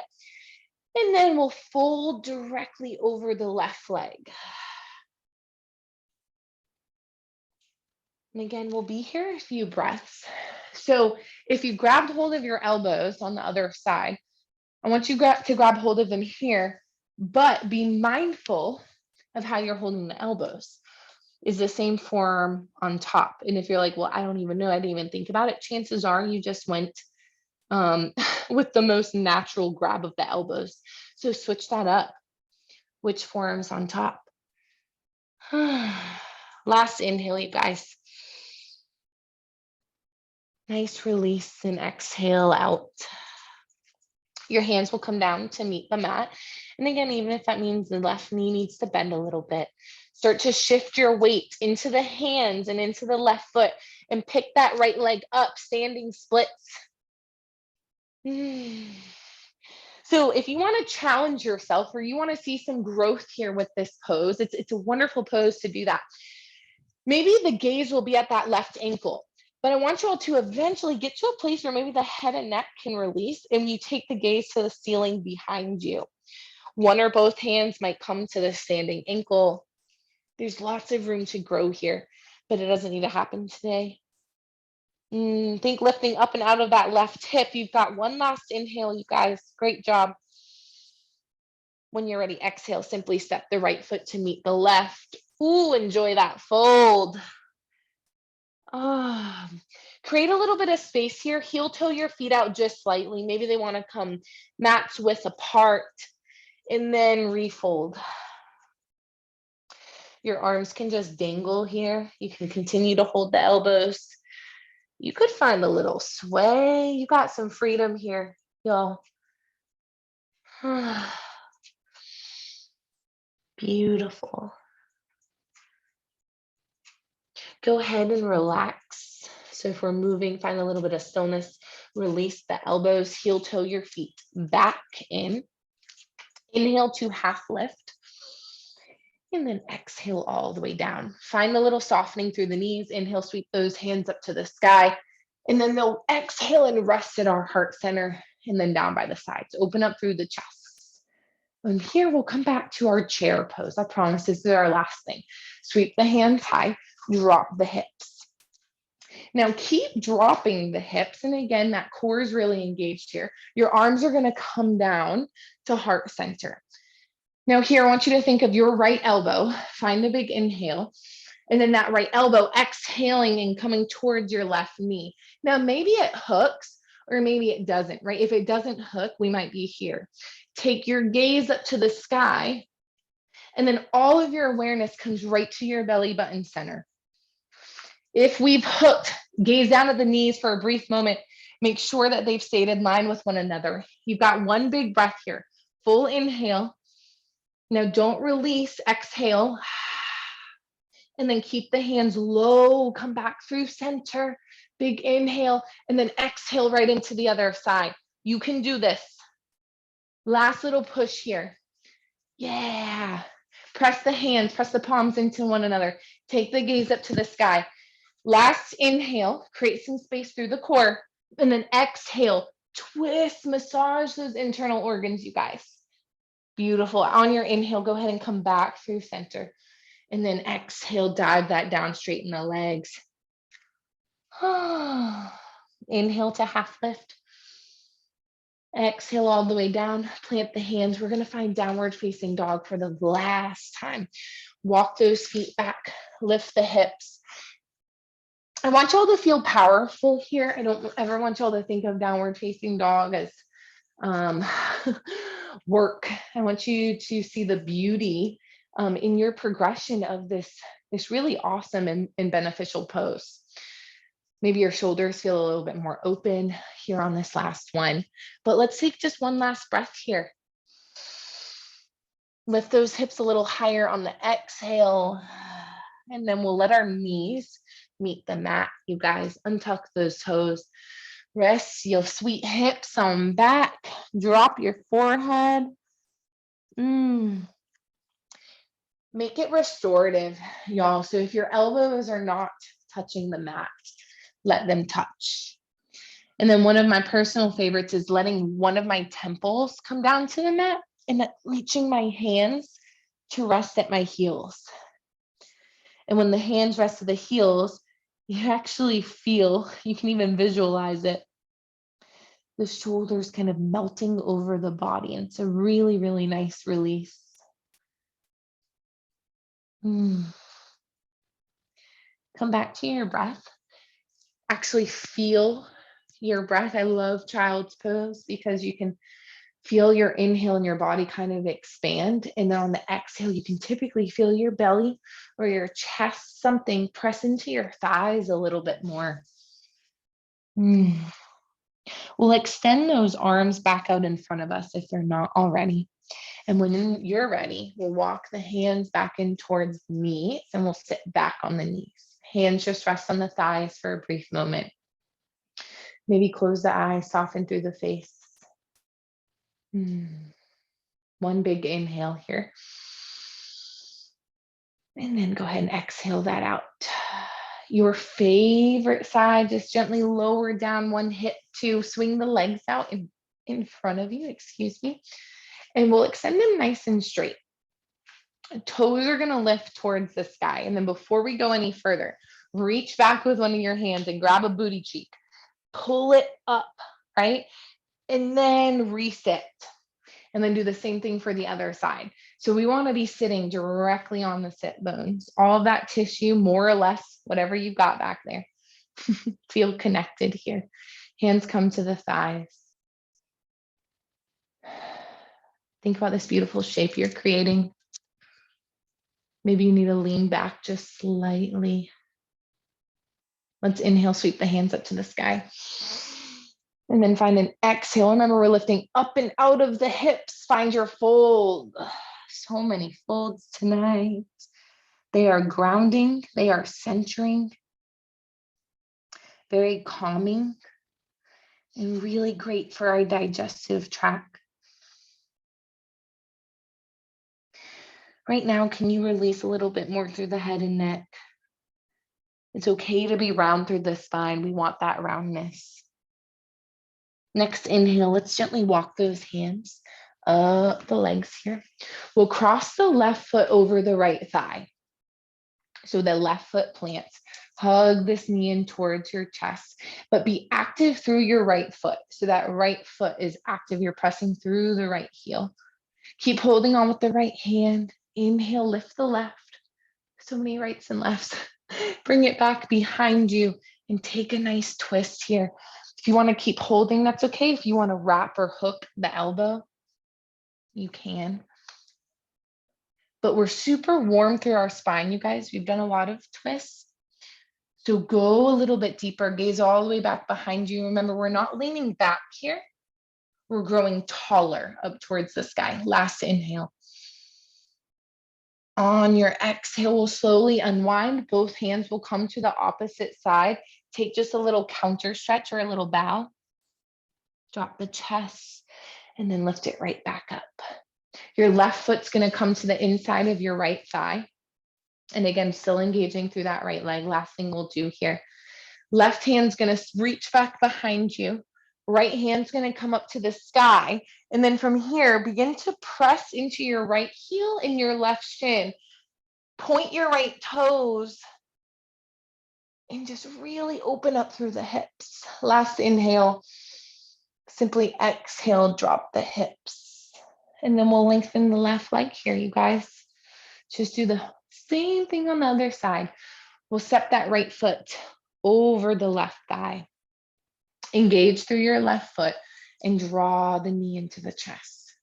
and then we'll fold directly over the left leg. And again, we'll be here a few breaths. So if you grabbed hold of your elbows on the other side, I want you to grab hold of them here, but be mindful of how you're holding the elbows. Is the same form on top? And if you're like, well, I don't even know, I didn't even think about it, chances are you just went with the most natural grab of the elbows. So switch that up. Which form's on top? Last inhale, you guys. Nice release and exhale out. Your hands will come down to meet the mat. And again, even if that means the left knee needs to bend a little bit, start to shift your weight into the hands and into the left foot and pick that right leg up, standing splits. So if you want to challenge yourself or you want to see some growth here with this pose, it's a wonderful pose to do that. Maybe the gaze will be at that left ankle. But I want you all to eventually get to a place where maybe the head and neck can release and you take the gaze to the ceiling behind you. One or both hands might come to the standing ankle. There's lots of room to grow here, but it doesn't need to happen today. Think lifting up and out of that left hip. You've got one last inhale, you guys. Great job. When you're ready, exhale, simply step the right foot to meet the left. Ooh, enjoy that fold. Create a little bit of space here. Heel toe your feet out just slightly. Maybe they want to come match width apart, and then refold. Your arms can just dangle here. You can continue to hold the elbows. You could find a little sway. You got some freedom here, y'all. Beautiful. Go ahead and relax. So if we're moving, find a little bit of stillness. Release the elbows, heel toe your feet back in. Inhale to half lift. And then exhale all the way down. Find a little softening through the knees. Inhale, sweep those hands up to the sky. And then they'll exhale and rest at our heart center and then down by the sides. Open up through the chest. And here we'll come back to our chair pose. I promise this is our last thing. Sweep the hands high, drop the hips. Now keep dropping the hips. And again, that core is really engaged here. Your arms are going to come down to heart center. Now here, I want you to think of your right elbow. Find a big inhale. And then that right elbow exhaling and coming towards your left knee. Now maybe it hooks or maybe it doesn't, right? If it doesn't hook, we might be here. Take your gaze up to the sky. And then all of your awareness comes right to your belly button center. If we've hooked, gaze down at the knees for a brief moment. Make sure that they've stayed in line with one another. You've got one big breath here. Full inhale. Now don't release, exhale. And then keep the hands low, come back through center. Big inhale, and then exhale right into the other side. You can do this. Last little push here. Yeah. Press the hands, press the palms into one another. Take the gaze up to the sky. Last inhale, create some space through the core. And then exhale, twist, massage those internal organs, you guys. Beautiful. On your inhale, go ahead and come back through center. And then exhale, dive that down, straighten the legs. Inhale to half lift. Exhale all the way down, plant the hands. We're going to find downward facing dog for the last time. Walk those feet back, lift the hips. I want y'all to feel powerful here. I don't ever want y'all to think of downward facing dog as work. I want you to see the beauty in your progression of this really awesome and beneficial pose. Maybe your shoulders feel a little bit more open here on this last one, but let's take just one last breath here. Lift those hips a little higher on the exhale, and then we'll let our knees meet the mat. You guys, untuck those toes. Rest your sweet hips on back. Drop your forehead. Make it restorative, y'all. So if your elbows are not touching the mat, let them touch. And then one of my personal favorites is letting one of my temples come down to the mat and reaching my hands to rest at my heels. And when the hands rest at the heels, you actually feel, you can even visualize it, the shoulders kind of melting over the body. And it's a really, really nice release. Come back to your breath. Actually feel your breath. I love child's pose because you can feel your inhale and your body kind of expand. And then on the exhale, you can typically feel your belly or your chest, something press into your thighs a little bit more. We'll extend those arms back out in front of us if they're not already. And when you're ready, we'll walk the hands back in towards the knees and we'll sit back on the knees. Hands just rest on the thighs for a brief moment. Maybe close the eyes, soften through the face. One big inhale here. And then go ahead and exhale that out. Your favorite side, just gently lower down one hip to swing the legs out in front of you, excuse me. And we'll extend them nice and straight. Toes are gonna lift towards the sky. And then before we go any further, reach back with one of your hands and grab a booty cheek. Pull it up, right? And then reset. And then do the same thing for the other side. So we want to be sitting directly on the sit bones. All of that tissue, more or less, whatever you've got back there. Feel connected here. Hands come to the thighs. Think about this beautiful shape you're creating. Maybe you need to lean back just slightly. Let's inhale, sweep the hands up to the sky. And then find an exhale. Remember, we're lifting up and out of the hips. Find your fold. So many folds tonight. They are grounding. They are centering. Very calming and really great for our digestive tract. Right now, can you release a little bit more through the head and neck? It's okay to be round through the spine. We want that roundness. Next inhale, let's gently walk those hands up the legs here. We'll cross the left foot over the right thigh. So the left foot plants. Hug this knee in towards your chest, but be active through your right foot. So that right foot is active. You're pressing through the right heel. Keep holding on with the right hand. Inhale, lift the left. So many rights and lefts. Bring it back behind you and take a nice twist here. If you want to keep holding, that's okay. If you want to wrap or hook the elbow, you can. But we're super warm through our spine, you guys. We've done a lot of twists. So go a little bit deeper, gaze all the way back behind you. Remember, we're not leaning back here. We're growing taller up towards the sky. Last inhale. On your exhale, we'll slowly unwind. Both hands will come to the opposite side. Take just a little counter stretch or a little bow. Drop the chest and then lift it right back up. Your left foot's going to come to the inside of your right thigh. And again, still engaging through that right leg. Last thing we'll do here. Left hand's going to reach back behind you. Right hand's going to come up to the sky. And then from here, begin to press into your right heel and your left shin. Point your right toes and just really open up through the hips. Last inhale, simply exhale, drop the hips. And then we'll lengthen the left leg here, you guys. Just do the same thing on the other side. We'll step that right foot over the left thigh. Engage through your left foot and draw the knee into the chest.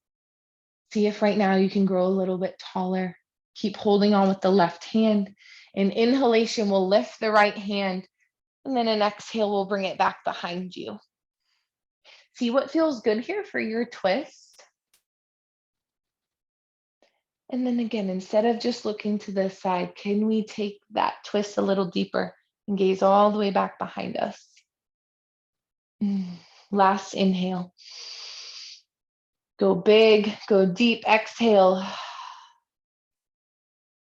See if right now you can grow a little bit taller. Keep holding on with the left hand. An inhalation will lift the right hand, and then an exhale will bring it back behind you. See what feels good here for your twist. And then again, instead of just looking to the side, can we take that twist a little deeper and gaze all the way back behind us? Last inhale. Go big, go deep, exhale.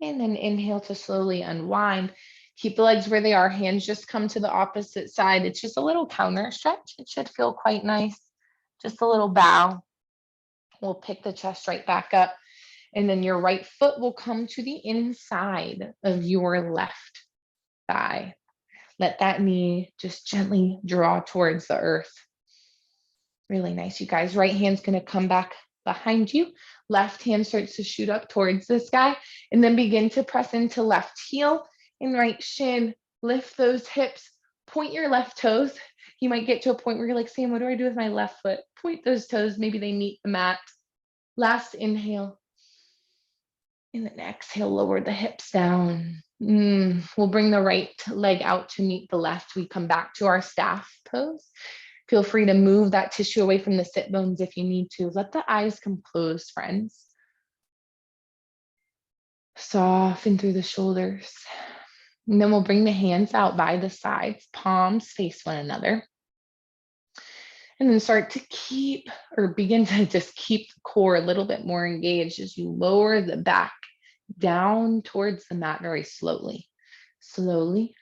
And then inhale to slowly unwind. Keep the legs where they are. Hands just come to the opposite side. It's just a little counter stretch. It should feel quite nice. Just a little bow. We'll pick the chest right back up. And then your right foot will come to the inside of your left thigh. Let that knee just gently draw towards the earth. Really nice, you guys. Right hand's going to come back behind you. Left hand starts to shoot up towards the sky, and then begin to press into left heel and right shin. Lift those hips. Point your left toes. You might get to a point where you're like, Sam, what do I do with my left foot? Point those toes. Maybe they meet the mat. Last inhale. And then exhale, lower the hips down. We'll bring the right leg out to meet the left. We come back to our staff pose. Feel free to move that tissue away from the sit bones if you need to. Let the eyes come closed, friends. Soften through the shoulders. And then we'll bring the hands out by the sides, palms face one another. And then start to begin to just keep the core a little bit more engaged as you lower the back down towards the mat very slowly. Slowly,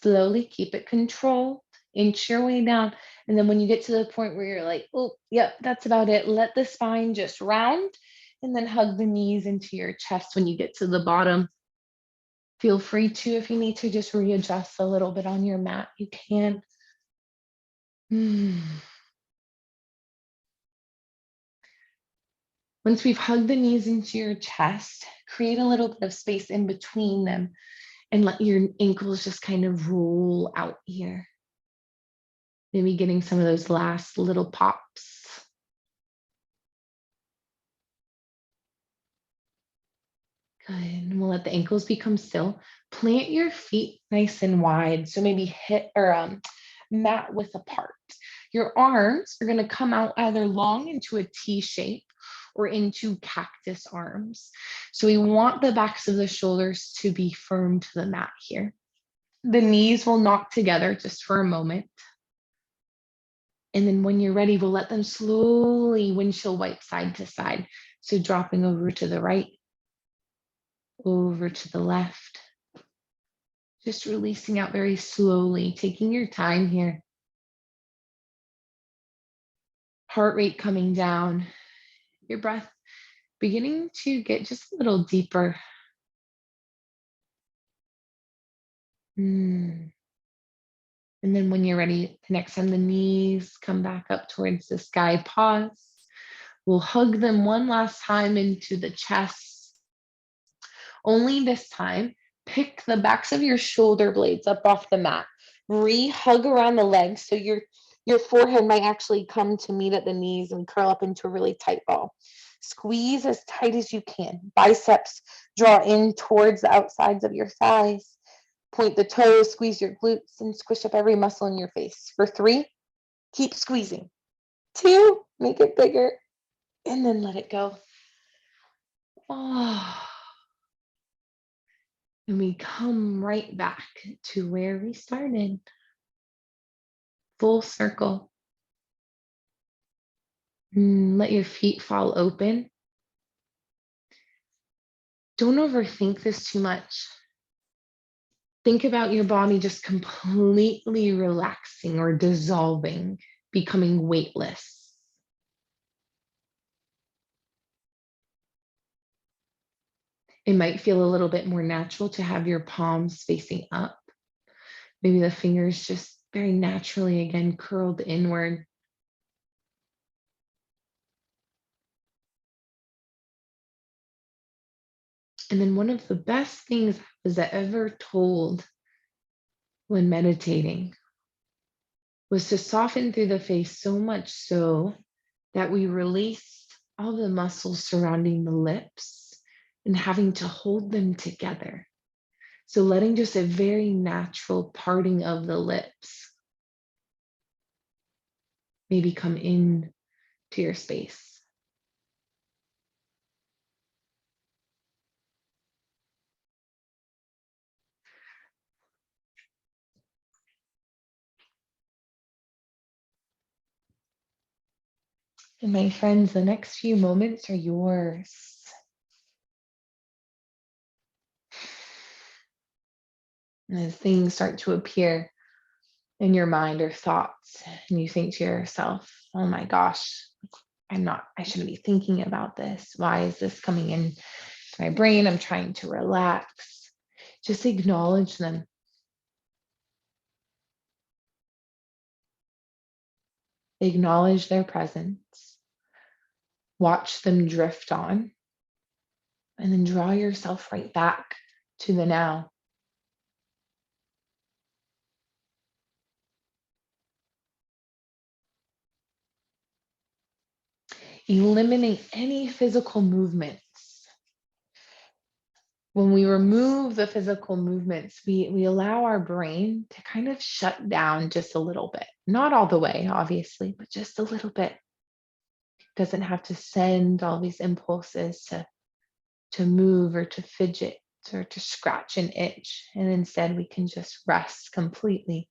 slowly, keep it controlled. Inch your way down. And then when you get to the point where you're like, oh, yep, that's about it. Let the spine just round and then hug the knees into your chest when you get to the bottom. Feel free to, if you need to, just readjust a little bit on your mat. You can. Once we've hugged the knees into your chest, create a little bit of space in between them and let your ankles just kind of roll out here. Maybe getting some of those last little pops. Good. And we'll let the ankles become still. Plant your feet nice and wide. So maybe hip or mat width apart. Your arms are going to come out either long into a T shape or into cactus arms. So we want the backs of the shoulders to be firm to the mat here. The knees will knock together just for a moment. And then when you're ready, we'll let them slowly windshield wipe side to side. So dropping over to the right, over to the left. Just releasing out very slowly, taking your time here. Heart rate coming down. Your breath beginning to get just a little deeper. And then when you're ready, the next time the knees come back up towards the sky, pause. We'll hug them one last time into the chest. Only this time, pick the backs of your shoulder blades up off the mat. Re-hug around the legs so your forehead might actually come to meet at the knees and curl up into a really tight ball. Squeeze as tight as you can. Biceps draw in towards the outsides of your thighs. Point the toes, squeeze your glutes, and squish up every muscle in your face. For 3, keep squeezing. 2, make it bigger, and then let it go. Oh. And we come right back to where we started. Full circle. Let your feet fall open. Don't overthink this too much. Think about your body just completely relaxing or dissolving, becoming weightless. It might feel a little bit more natural to have your palms facing up. Maybe the fingers just very naturally, again, curled inward. And then one of the best things I was ever told when meditating was to soften through the face so much so that we released all the muscles surrounding the lips and having to hold them together. So letting just a very natural parting of the lips maybe come in to your space. And my friends, the next few moments are yours. And as things start to appear in your mind or thoughts, and you think to yourself, oh my gosh, I shouldn't be thinking about this. Why is this coming in to my brain? I'm trying to relax. Just acknowledge them. Acknowledge their presence. Watch them drift on. And then draw yourself right back to the now. Eliminate any physical movements. When we remove the physical movements, we allow our brain to kind of shut down just a little bit. Not all the way, obviously, but just a little bit. It doesn't have to send all these impulses to move or to fidget or to scratch and itch. And instead, we can just rest completely.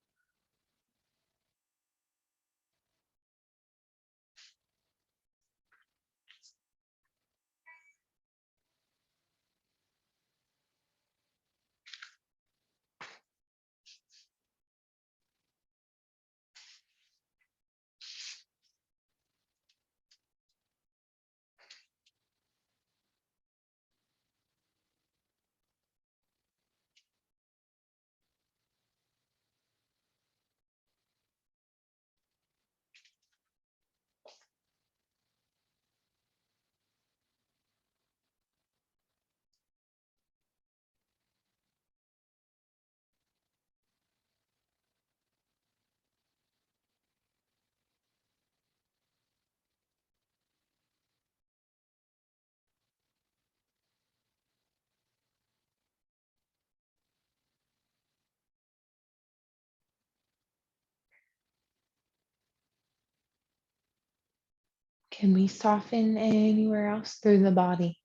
Can we soften anywhere else through the body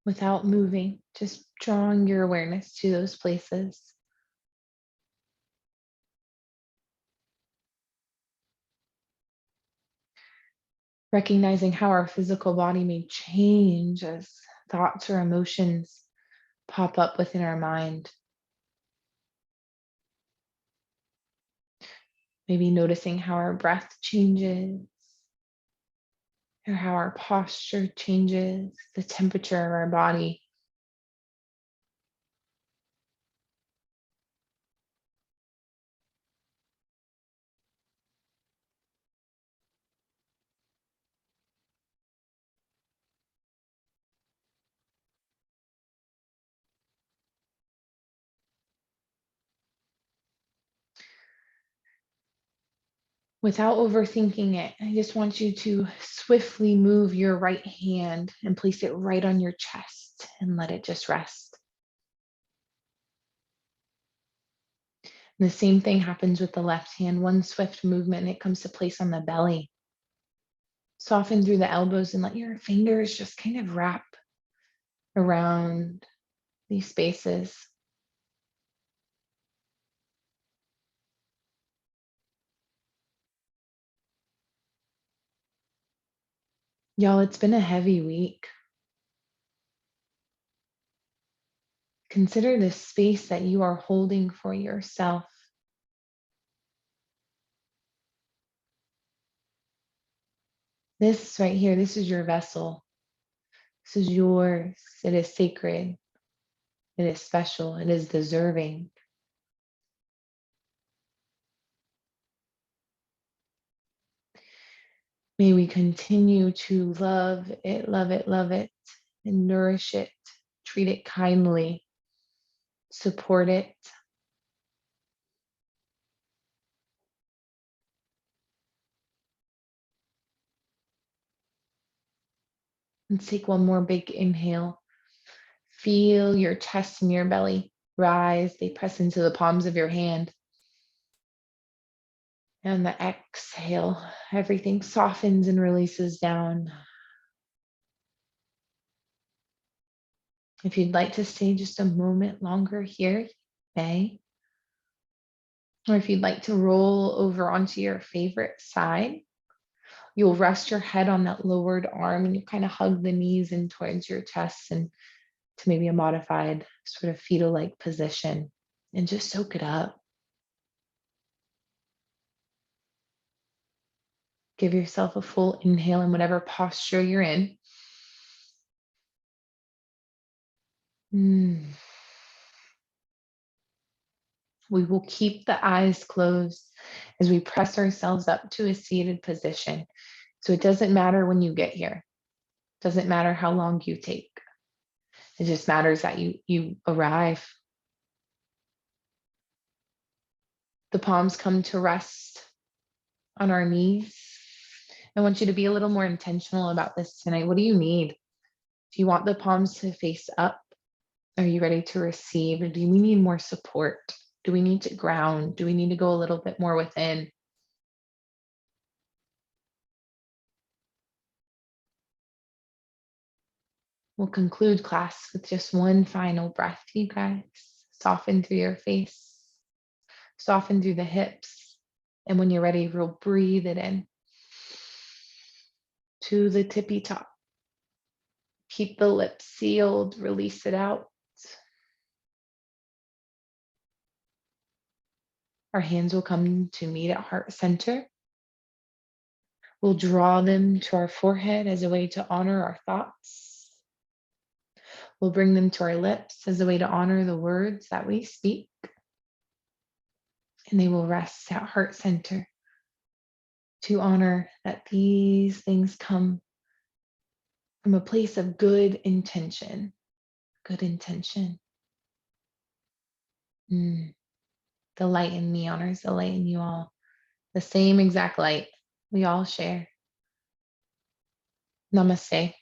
without moving, just drawing your awareness to those places? Recognizing how our physical body may change as thoughts or emotions pop up within our mind. Maybe noticing how our breath changes or how our posture changes, the temperature of our body. Without overthinking it, I just want you to swiftly move your right hand and place it right on your chest and let it just rest. And the same thing happens with the left hand. One swift movement and it comes to place on the belly. Soften through the elbows and let your fingers just kind of wrap around these spaces. Y'all, it's been a heavy week. Consider the space that you are holding for yourself. This right here, this is your vessel. This is yours. It is sacred. It is special. It is deserving. May we continue to love it, love it, love it, and nourish it, treat it kindly, support it. And take one more big inhale. Feel your chest and your belly rise. They press into the palms of your hand. And the exhale, everything softens and releases down. If you'd like to stay just a moment longer here, you may. Or if you'd like to roll over onto your favorite side, you'll rest your head on that lowered arm and you kind of hug the knees in towards your chest and to maybe a modified sort of fetal-like position and just soak it up. Give yourself a full inhale in whatever posture you're in. We will keep the eyes closed as we press ourselves up to a seated position. So it doesn't matter when you get here. It doesn't matter how long you take. It just matters that you arrive. The palms come to rest on our knees. I want you to be a little more intentional about this tonight. What do you need? Do you want the palms to face up? Are you ready to receive? Or do we need more support? Do we need to ground? Do we need to go a little bit more within? We'll conclude class with just one final breath, you guys. Soften through your face, soften through the hips. And when you're ready, we'll breathe it in to the tippy top. Keep the lips sealed, release it out. Our hands will come to meet at heart center. We'll draw them to our forehead as a way to honor our thoughts. We'll bring them to our lips as a way to honor the words that we speak. And they will rest at heart center to honor that these things come from a place of good intention. Good intention. The light in me honors the light in you all. The same exact light we all share. Namaste.